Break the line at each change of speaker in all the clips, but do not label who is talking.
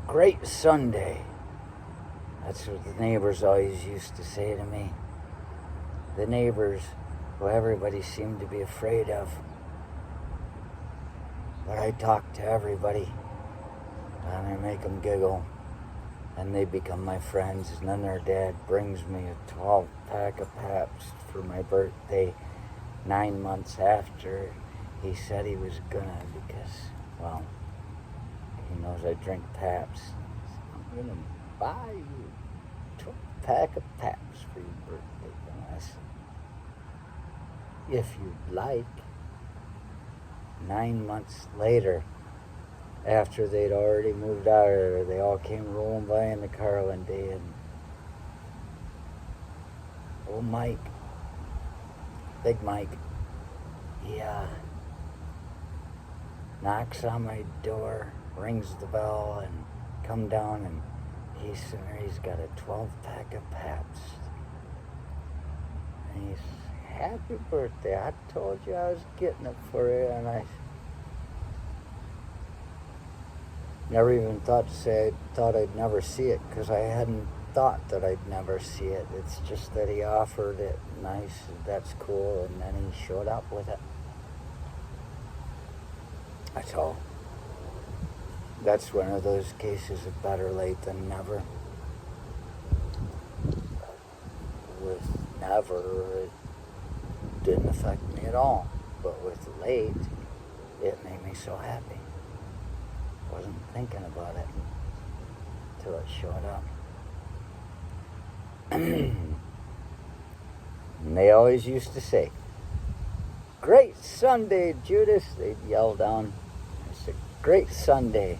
Great Sunday. That's what the neighbors always used to say to me. The neighbors who everybody seemed to be afraid of. But I talk to everybody, and I make them giggle, and they become my friends. And then their dad brings me a 12-pack of Pabst for my birthday 9 months after he said he was gonna, because, well, he knows I drink Pabst. I'm gonna buy you a 12-pack of Pabst for your birthday, Dennis, if you'd like. 9 months later, after they'd already moved out of there, they all came rolling by in the car one day, and old Mike, Big Mike, he knocks on my door, rings the bell, and come down, and he's sitting there, he's got a 12-pack of Pabst. And he's, happy birthday, I told you I was getting it for you. And I never even thought to say I thought I'd never see it, because I hadn't thought that I'd never see it. It's just that he offered it, and I said, that's cool, and then he showed up with it. That's all. That's one of those cases of better late than never. With never, it didn't affect me at all. But with late, it made me so happy. Wasn't thinking about it until it showed up. And they always used to say, "Great Sunday, Judas." They'd yell down. I said, "Great Sunday."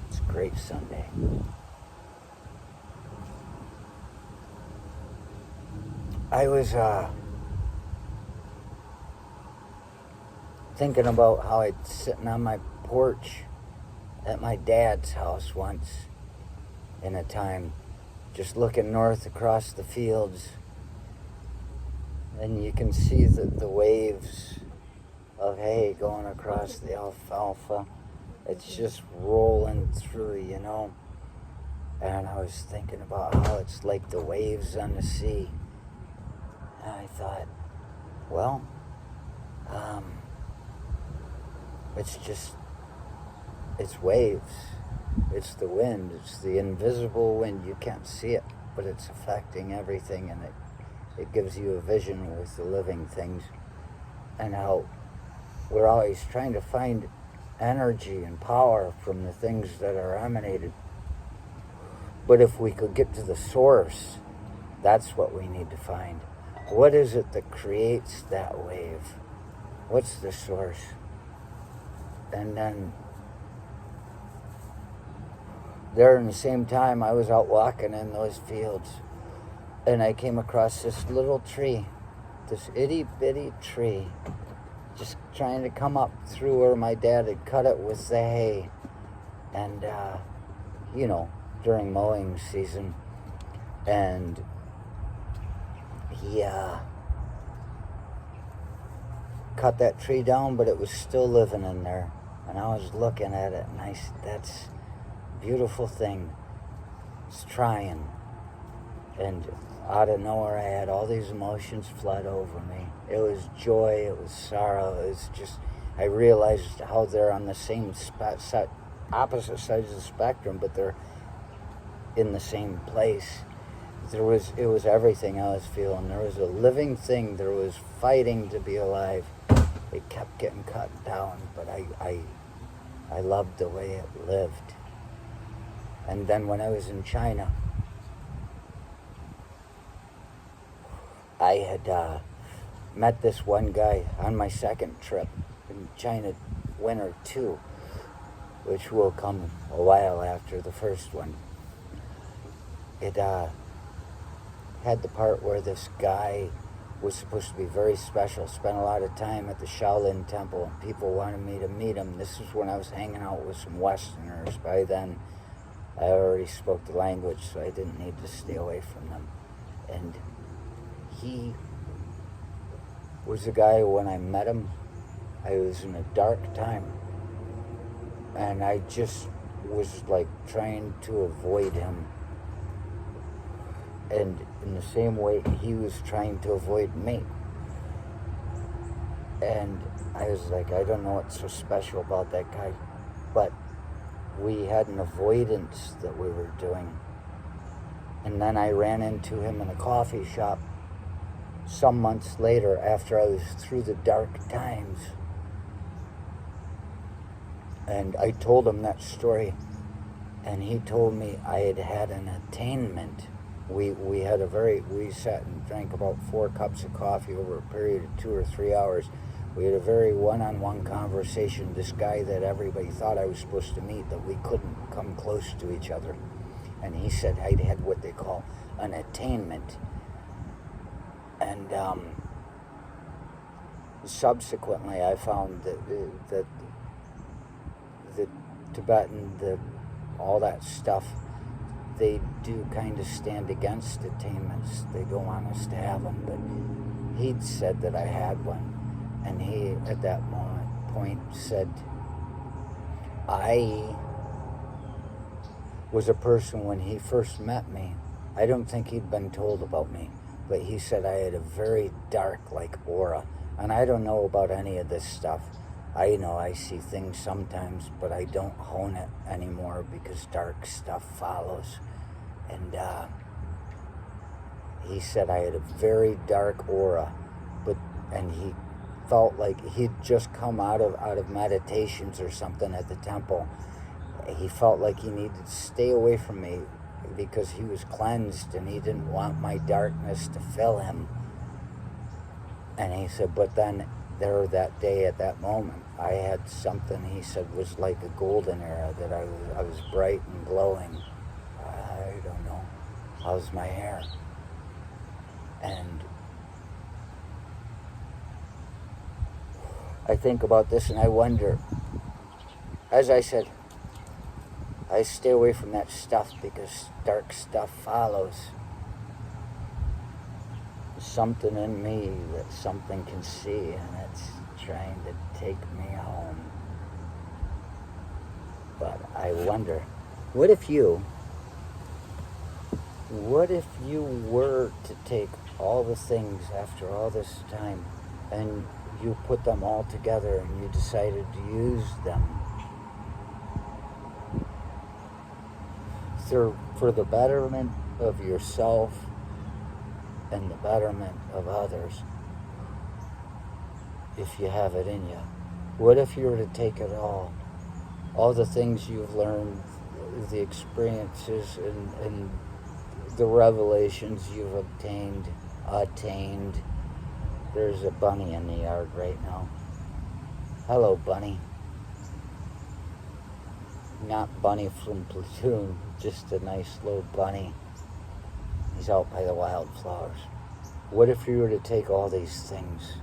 It's a great Sunday. I was thinking about how I'd sitting on my porch at my dad's house once in a time, just looking north across the fields, and you can see the waves of hay going across the alfalfa. It's just rolling through, you know. And I was thinking about how it's like the waves on the sea. And I thought, well, it's waves. It's the wind. It's the invisible wind. You can't see it, but it's affecting everything, and it gives you a vision with the living things, and how we're always trying to find energy and power from the things that are emanated. But if we could get to the source, that's what we need to find. What is it that creates that wave? What's the source? And then there in the same time, I was out walking in those fields, and I came across this little tree, this itty-bitty tree, just trying to come up through where my dad had cut it with the hay. And, during mowing season. And he cut that tree down, but it was still living in there. And I was looking at it, and I said, that's a beautiful thing. It's trying. And out of nowhere, I had all these emotions flood over me. It was joy, it was sorrow, it was just, I realized how they're on the same opposite sides of the spectrum, but they're in the same place. It was everything I was feeling. There was a living thing. There was fighting to be alive. It kept getting cut down, but I loved the way it lived. And then when I was in China, I had met this one guy on my second trip in China, winter 2, which will come a while after the first one. It had the part where this guy was supposed to be very special, spent a lot of time at the Shaolin Temple, and people wanted me to meet him. This was when I was hanging out with some Westerners. By then, I already spoke the language, so I didn't need to stay away from them. And he was the guy, when I met him, I was in a dark time. And I just was like trying to avoid him. And in the same way, he was trying to avoid me. And I was like, I don't know what's so special about that guy. But we had an avoidance that we were doing. And then I ran into him in a coffee shop some months later after I was through the dark times. And I told him that story. And he told me I had had an attainment. We sat and drank about 4 cups of coffee over a period of 2 or 3 hours. We had a very one-on-one conversation. This guy that everybody thought I was supposed to meet, that we couldn't come close to each other. And he said I'd had what they call an attainment. And subsequently I found that the Tibetan, all that stuff, they do kind of stand against attainments. They don't want us to have them, but he'd said that I had one. And he, at that point, said, I was a person when he first met me. I don't think he'd been told about me, but he said I had a very dark, aura. And I don't know about any of this stuff. I know I see things sometimes, but I don't hone it anymore because dark stuff follows. And he said I had a very dark aura, and he felt like he'd just come out of meditations or something at the temple. He felt like he needed to stay away from me because he was cleansed and he didn't want my darkness to fill him. And he said, but then there that day at that moment, I had something he said was like a golden era, that I was bright and glowing. I don't know. How's my hair? And I think about this and I wonder, as I said, I stay away from that stuff because dark stuff follows. There's something in me that something can see, and it's trying to take me home. But I wonder, what if you were to take all the things after all this time and you put them all together and you decided to use them for the betterment of yourself and the betterment of others, if you have it in you? What if you were to take it all the things you've learned, the experiences and the revelations you've attained. There's a bunny in the yard right now. Hello, bunny. Not Bunny from Platoon, just a nice little bunny. He's out by the wildflowers. What if you were to take all these things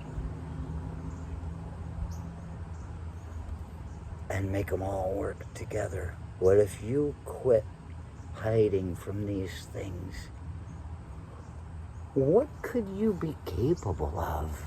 and make them all work together? What if you quit hiding from these things? What could you be capable of?